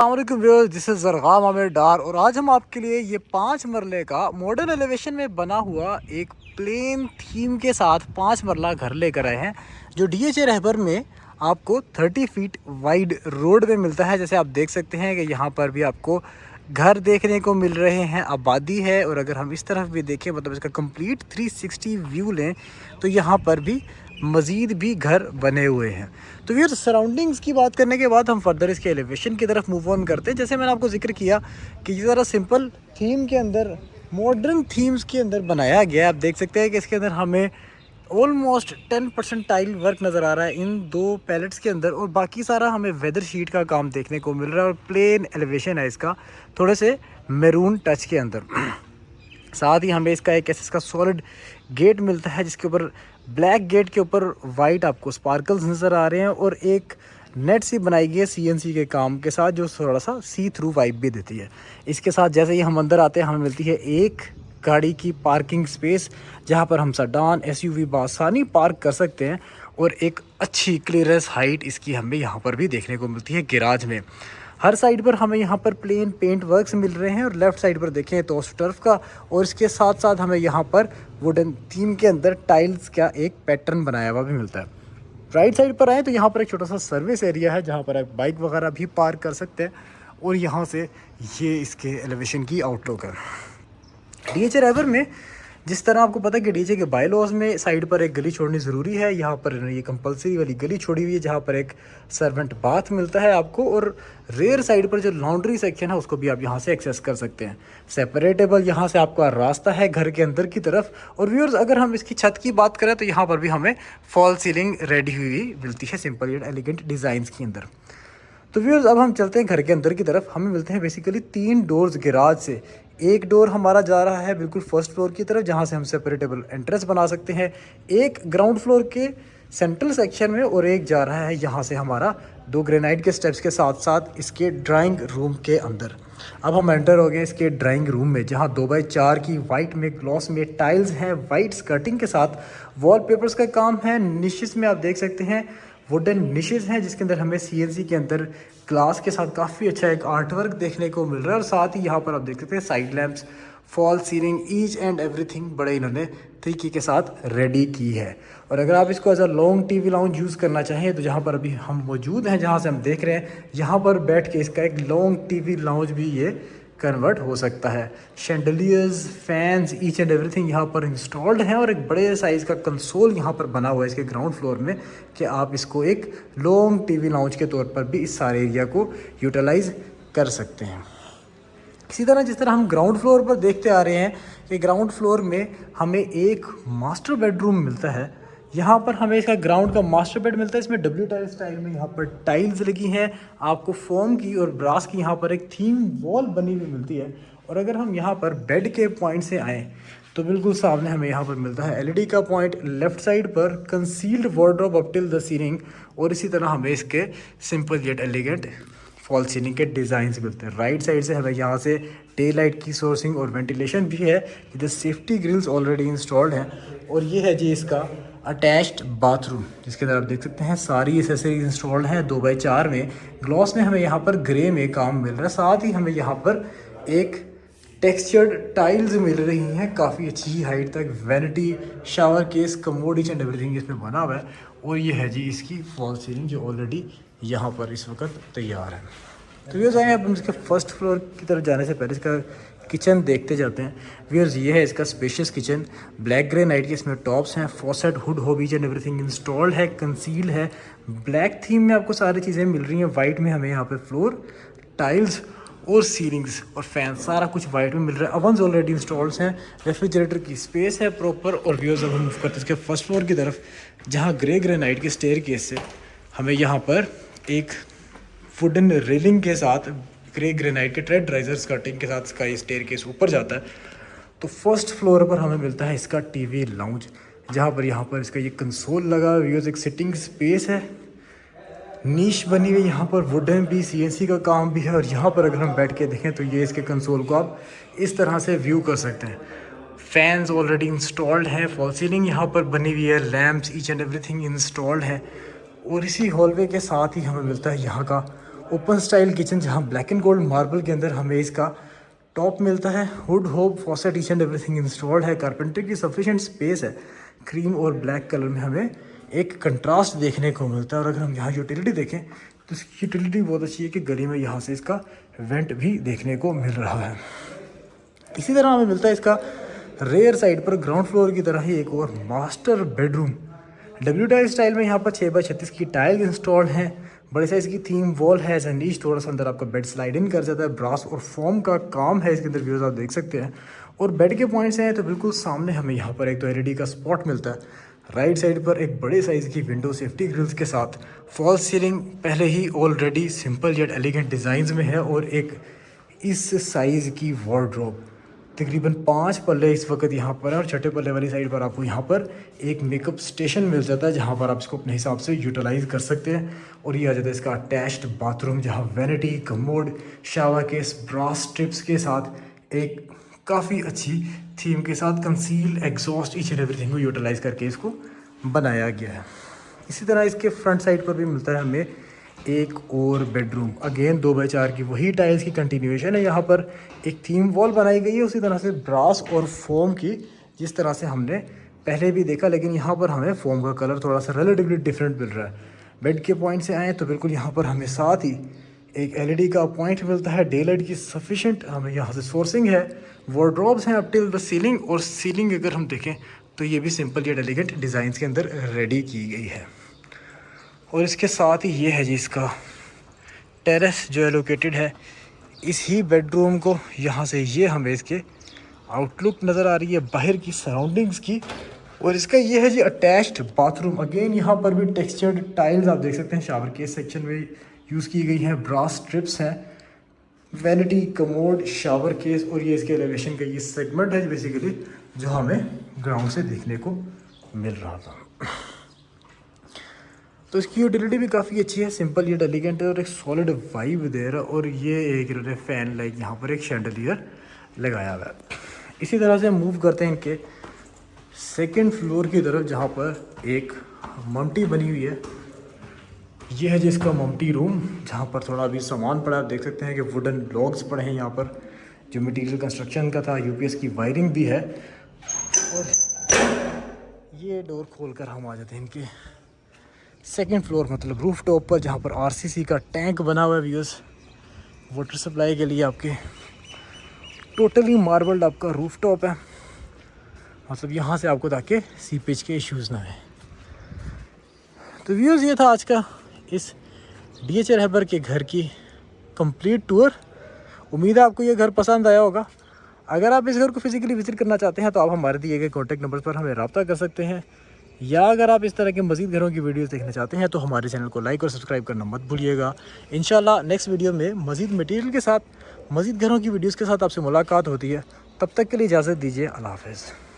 Viewers, this is ज़रग़ाम Aamir डार और आज हम आपके लिए ये 5 मरले का मॉडर्न एलिवेशन में बना हुआ एक प्लेन थीम के साथ 5 मरला घर लेकर आए हैं जो डीएचए रहबर में आपको 30 फीट वाइड रोड में मिलता है। जैसे आप देख सकते हैं कि यहाँ पर भी आपको घर देखने को मिल रहे हैं, आबादी है। और अगर हम इस तरफ भी देखें, मतलब इसका कंप्लीट 360 व्यू लें, तो यहाँ पर भी मज़ीद भी घर बने हुए हैं। तो व्यूअर्स, सराउंडिंग्स की बात करने के बाद हम फर्दर इसके एलिवेशन की तरफ मूव ऑन करते हैं। जैसे मैंने आपको जिक्र किया कि ये ज़रा सिंपल थीम के अंदर, मॉडर्न थीम्स के अंदर बनाया गया है। आप देख सकते हैं कि इसके अंदर हमें ऑलमोस्ट 10% टाइल वर्क नज़र आ रहा है इन 2 पैलेट्स के अंदर, और बाकी सारा हमें वेदर शीट का काम देखने को मिल रहा है। और प्लेन एलिवेशन है इसका, थोड़े से मैरून टच के अंदर। साथ ही हमें इसका एक ऐसा सॉलिड गेट मिलता है जिसके ऊपर ब्लैक गेट के ऊपर वाइट आपको स्पार्कल्स नज़र आ रहे हैं, और एक नेट सी बनाई गई है सीएनसी के काम के साथ जो थोड़ा सा सी थ्रू वाइब भी देती है। इसके साथ जैसे ही हम अंदर आते हैं हमें मिलती है एक गाड़ी की पार्किंग स्पेस जहां पर हम सेडान एसयूवी बासानी पार्क कर सकते हैं, और एक अच्छी क्लियरेंस हाइट इसकी हमें यहाँ पर भी देखने को मिलती है। गैराज में हर साइड पर हमें यहाँ पर प्लेन पेंट वर्क्स मिल रहे हैं, और लेफ़्ट साइड पर देखें तो टर्फ का, और इसके साथ साथ हमें यहाँ पर वुडन थीम के अंदर टाइल्स का एक पैटर्न बनाया हुआ भी मिलता है। राइट साइड पर आए तो यहाँ पर एक छोटा सा सर्विस एरिया है जहाँ पर आप बाइक वगैरह भी पार्क कर सकते हैं, और यहाँ से ये इसके एलिवेशन की आउटलुक है। डीएचए रहबर में जिस तरह आपको पता है कि डीएचए के बायलॉज में साइड पर एक गली छोड़नी ज़रूरी है, यहाँ पर ये कंपलसरी वाली गली छोड़ी हुई है जहाँ पर एक सर्वेंट बाथ मिलता है आपको, और रेयर साइड पर जो लॉन्ड्री सेक्शन है उसको भी आप यहाँ से एक्सेस कर सकते हैं। सेपरेटेबल यहाँ से आपका रास्ता है घर के अंदर की तरफ। और व्यूअर्स, अगर हम इसकी छत की बात करें तो यहाँ पर भी हमें फॉल सीलिंग रेडी हुई मिलती है सिंपल एंड एलिगेंट डिज़ाइंस के अंदर। तो व्यूअर्स, अब हम चलते हैं घर के अंदर की तरफ। हमें मिलते हैं बेसिकली 3 डोर्स गैराज से। एक डोर हमारा जा रहा है बिल्कुल फर्स्ट फ्लोर की तरफ जहां से हम सेपरेटेबल एंट्रेंस बना सकते हैं, एक ग्राउंड फ्लोर के सेंट्रल सेक्शन में, और एक जा रहा है यहाँ से हमारा 2 ग्रेनाइट के स्टेप्स के साथ साथ इसके ड्राइंग रूम के अंदर। अब हम एंटर हो गए इसके ड्राइंग रूम में जहाँ 2x4 की वाइट में ग्लॉस में टाइल्स हैं, वाइट स्कर्टिंग के साथ वॉलपेपर्स का काम है। निशेस में आप देख सकते हैं वुडन निशेस हैं जिसके अंदर हमें सीएनसी के अंदर ग्लास के साथ काफ़ी अच्छा एक आर्ट वर्क देखने को मिल रहा है। और साथ ही यहाँ पर आप देख सकते हैं side lamps, fall ceiling, each and everything बड़े इन्होंने तरीके के साथ रेडी की है। और अगर आप इसको as a long TV lounge use करना चाहें तो जहाँ पर अभी हम मौजूद हैं, जहाँ से हम देख रहे हैं, यहाँ पर बैठ के इसका एक लॉन्ग टीवी लाउंज भी ये कन्वर्ट हो सकता है। Chandeliers, fans, each and everything यहाँ पर इंस्टॉल्ड हैं, और एक बड़े साइज़ का कंसोल यहाँ पर बना हुआ है इसके ग्राउंड फ्लोर में कि आप इसको एक लॉन्ग टीवी लाउंज के तौर पर भी इस सारे एरिया को यूटिलाइज़ कर सकते हैं। इसी तरह जिस तरह हम ग्राउंड फ्लोर पर देखते आ रहे हैं कि ग्राउंड फ्लोर में हमें एक मास्टर बेडरूम मिलता है। यहाँ पर हमें इसका ग्राउंड का मास्टर बेड मिलता है। इसमें डब्ल्यू टाइल स्टाइल में यहाँ पर टाइल्स लगी हैं, आपको फोम की और ब्रास की यहाँ पर एक थीम वॉल बनी हुई मिलती है। और अगर हम यहाँ पर बेड के पॉइंट से आएँ तो बिल्कुल सामने हमें यहाँ पर मिलता है एलईडी का पॉइंट, लेफ्ट साइड पर concealed wardrobe up till the ceiling, और इसी तरह हमें इसके simple yet elegant fall ceiling के डिज़ाइंस मिलते हैं। राइट साइड से हमें यहाँ से डे लाइट की सोर्सिंग और वेंटिलेशन भी है। इधर सेफ्टी ग्रिल्स ऑलरेडी इंस्टॉल्ड हैं, और ये है जी इसका अटैच्ड बाथरूम जिसके अंदर आप देख सकते हैं सारी एसेसरीज इंस्टॉल्ड हैं। 2x4 में ग्लॉस में हमें यहाँ पर ग्रे में काम मिल रहा है। साथ ही हमें यहाँ पर एक टेक्सचर्ड टाइल्स मिल रही हैं काफ़ी अच्छी हाइट तक। Vanity, shower case, commode, each and everything इसमें बना हुआ है। और ये है जी इसकी फॉल सीलिंग जो ऑलरेडी यहाँ पर इस वक्त तैयार है। तो व्यूअर्स, आए अब हम इसके फर्स्ट फ्लोर की तरफ जाने से पहले इसका किचन देखते जाते हैं। व्यूअर्स, ये है इसका spacious kitchen, black grey night के इसमें टॉप्स हैं, फॉसेट, हुड, होब, ईच एंड एवरीथिंग इंस्टॉल्ड है, कंसील्ड है। ब्लैक थीम में आपको सारी चीज़ें मिल रही हैं। वाइट में हमें यहाँ पे फ्लोर टाइल्स और सीलिंग्स और फैन सारा कुछ वाइट में मिल रहा है। ओवन्स ऑलरेडी इंस्टॉल्ड हैं, रेफ्रिजरेटर की स्पेस है प्रॉपर। और व्यूअर्स, अब हम मूव करते हैं इसके फर्स्ट फ्लोर की तरफ जहाँ ग्रे नाइट के स्टेयर केस से हमें यहाँ पर एक वुडन रेलिंग के साथ ग्रे ग्रेनाइट के ट्रेड राइजर्स कटिंग के साथ इसका ये स्टेयर केस ऊपर जाता है। तो फर्स्ट फ्लोर पर हमें मिलता है इसका टीवी लाउंज जहाँ पर यहाँ पर इसका ये कंसोल लगा हुआ है। एक सिटिंग स्पेस है, नीश बनी हुई यहाँ पर, वुडन भी, सीएनसी का काम भी है। और यहाँ पर अगर हम बैठ के देखें तो ये इसके कंसोल को आप इस तरह से व्यू कर सकते हैं। फैंस ऑलरेडी इंस्टॉल्ड हैं, फॉल सीलिंग यहाँ पर बनी हुई है, lamps, each and everything installed है। और इसी हॉलवे के साथ ही हमें मिलता है यहाँ का ओपन स्टाइल किचन जहाँ ब्लैक एंड गोल्ड मार्बल के अंदर हमें इसका टॉप मिलता है। Hood hob faucet each and everything installed है। कारपेंटर की सफिशिएंट स्पेस है। क्रीम और ब्लैक कलर में हमें एक कंट्रास्ट देखने को मिलता है। और अगर हम यहाँ यूटिलिटी देखें तो इसकी यूटिलिटी बहुत अच्छी है कि गली में यहाँ से इसका वेंट भी देखने को मिल रहा है। इसी तरह हमें मिलता है इसका रेयर साइड पर ग्राउंड फ्लोर की तरह ही एक और master bedroom. W tile style में यहाँ पर 6x36 की टाइल इंस्टॉल्ड हैं। बड़े साइज की थीम वॉल है। एज नीच थोड़ा सा अंदर आपका बेड स्लाइड इन कर जाता है। ब्रास और फोम का काम है इसके अंदर, व्यूज आप देख सकते हैं। और बेड के पॉइंट्स हैं तो बिल्कुल सामने हमें यहाँ पर एक तो एलईडी का स्पॉट मिलता है। राइट साइड पर एक बड़े साइज़ की विंडो सेफ्टी ग्रिल्स के साथ फॉल सीलिंग पहले ही already simple yet elegant designs में है। और एक इस साइज़ की वार्डरोब तकरीबन 5 पल्ले इस वक्त यहाँ पर है। और छठे पल्ले वाली साइड पर आपको यहाँ पर एक मेकअप स्टेशन मिल जाता है जहाँ पर आप इसको अपने हिसाब से यूटिलाइज कर सकते हैं। और ये आ जाता है इसका अटैच्ड बाथरूम जहाँ vanity, commode, shower case, brass strips के साथ एक काफ़ी अच्छी थीम के साथ conceal exhaust each and everything को यूटिलाइज करके इसको बनाया गया है। इसी तरह इसके फ्रंट साइड पर भी मिलता है हमें एक और बेडरूम। अगेन 2x4 की वही टाइल्स की कंटिन्यूएशन है। यहाँ पर एक थीम वॉल बनाई गई है उसी तरह से ब्रास और फोम की, जिस तरह से हमने पहले भी देखा, लेकिन यहाँ पर हमें फोम का कलर थोड़ा सा रिलेटिवली डिफरेंट मिल रहा है। बेड के पॉइंट से आएँ तो बिल्कुल यहाँ पर हमें साथ ही एक एलईडी का पॉइंट मिलता है। डे लाइट की सफिशेंट हमें यहाँ से सोर्सिंग है। वार्डरोब्स हैं अप टिल द सीलिंग। और सीलिंग अगर हम देखें तो ये भी सिंपल येट एलिगेंट डिज़ाइंस के अंदर रेडी की गई है। और इसके साथ ही ये है जी इसका टेरेस जो एलोकेटेड है इस ही बेडरूम को। यहाँ से ये हमें इसके आउटलुक नज़र आ रही है बाहर की सराउंडिंग्स की। और इसका ये है जी अटैच्ड बाथरूम। अगेन यहाँ पर भी टेक्सचर्ड टाइल्स आप देख सकते हैं शावर के सेक्शन में यूज़ की गई हैं। ब्रास स्ट्रिप्स हैं, वैनिटी, कमोड, शावर केस। और ये इसके एलिवेशन का ये सेगमेंट है बेसिकली जो हमें ग्राउंड से देखने को मिल रहा था। तो इसकी यूटिलिटी भी काफ़ी अच्छी है। सिंपल ये एलिगेंट है और एक सॉलिड वाइब दे रहा है। और ये एक इन्होंने फ़ैन लाइक यहाँ पर एक शैंडलियर लगाया हुआ है। इसी तरह से मूव करते हैं इनके सेकंड फ्लोर की तरफ जहाँ पर एक मम्टी बनी हुई है। ये है जिसका मम्टी रूम जहाँ पर थोड़ा अभी सामान पड़ा है। आप देख सकते हैं कि वुडन लॉग्स पड़े हैं यहाँ पर जो मटेरियल कंस्ट्रक्शन का था। यूपीएस की वायरिंग भी है। और ये डोर खोलकर हम आ जाते हैं इनके सेकंड फ्लोर मतलब रूफ टॉप पर जहाँ पर आरसीसी का टैंक बना हुआ है व्यूअर्स वाटर सप्लाई के लिए। आपके टोटली मार्बल्ड आपका रूफ टॉप है। मतलब यहाँ से आपको ताकि सीपेज के इश्यूज़ ना आए। तो व्यूअर्स ये था आज का इस डीएचए रहबर के घर की कंप्लीट टूर। उम्मीद है आपको ये घर पसंद आया होगा। अगर आप इस घर को फिजिकली विजिट करना चाहते हैं तो आप हमारे दिए गए कॉन्टैक्ट नंबर पर हमें रब्ता कर सकते हैं। या अगर आप इस तरह के मज़ीद घरों की वीडियोस देखना चाहते हैं तो हमारे चैनल को लाइक और सब्सक्राइब करना मत भूलिएगा। इंशाल्लाह नेक्स्ट वीडियो में मज़ीद मटेरियल के साथ, मज़ीद घरों की वीडियोस के साथ आपसे मुलाकात होती है। तब तक के लिए इजाज़त दीजिए। अल्लाह हाफ़िज़।